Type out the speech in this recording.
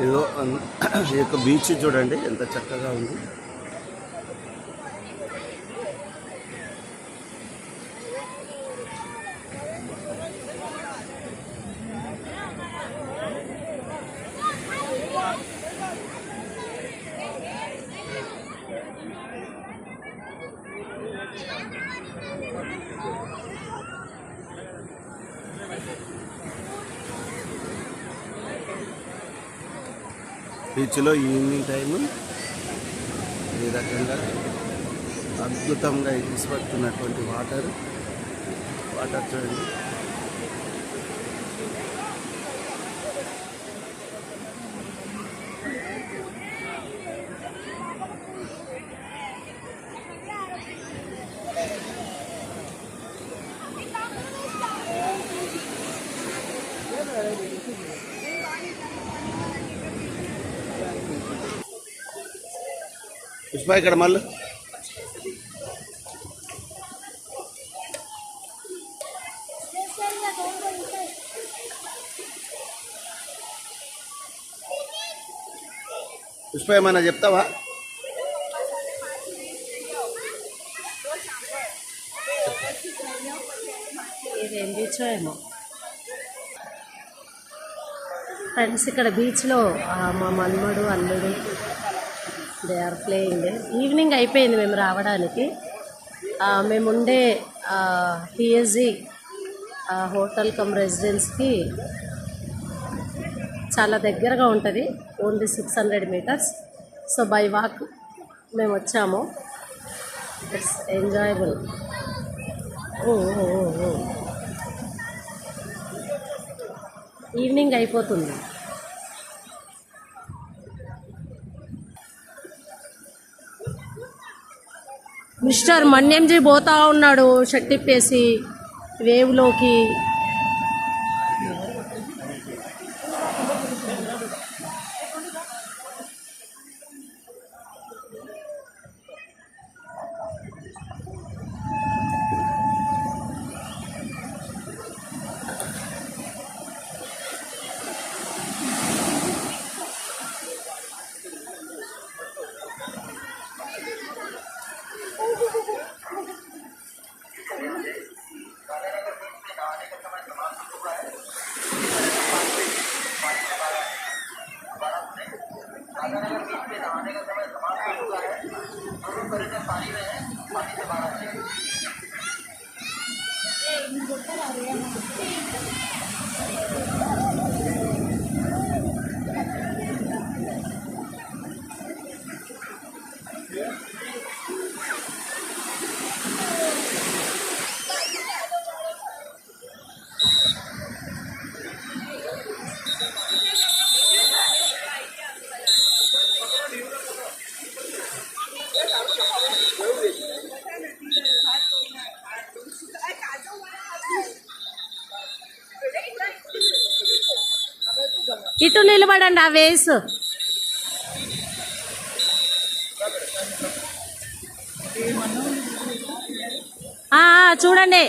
ఇదో ఈ యొక్క బీచ్ చూడండి ఎంత చక్కగా ఉంది. బీచ్లో ఈవినింగ్ టైము ఈ రకంగా అద్భుతంగా ఎగిసిపడుతున్నటువంటి వాటర్ చూడండి. పుష్ప ఇక్కడ మళ్ళీ పుష్ప ఏమన్నా చెప్తావా? ఇదేం బీచ్ ఏమో ఫ్రెండ్స్. ఇక్కడ బీచ్లో మా మన్మడు అల్లుడు దే ఆర్ ప్లేయింగ్. ఈవినింగ్ అయిపోయింది మేము రావడానికి. మేముండే పిఎస్జి హోటల్ కమ్ రెసిడెన్స్కి చాలా దగ్గరగా ఉంటుంది, only 600 meters. So by walk మేము వచ్చాము. It's enjoyable. ఈవినింగ్ అయిపోతుంది. మిస్టర్ మన్యంజీ పోతా ఉన్నాడు షర్ట్ ఇప్పేసి వేవ్లోకి. ఇటు నిలబడండి ఆ వేస్. చూడండి.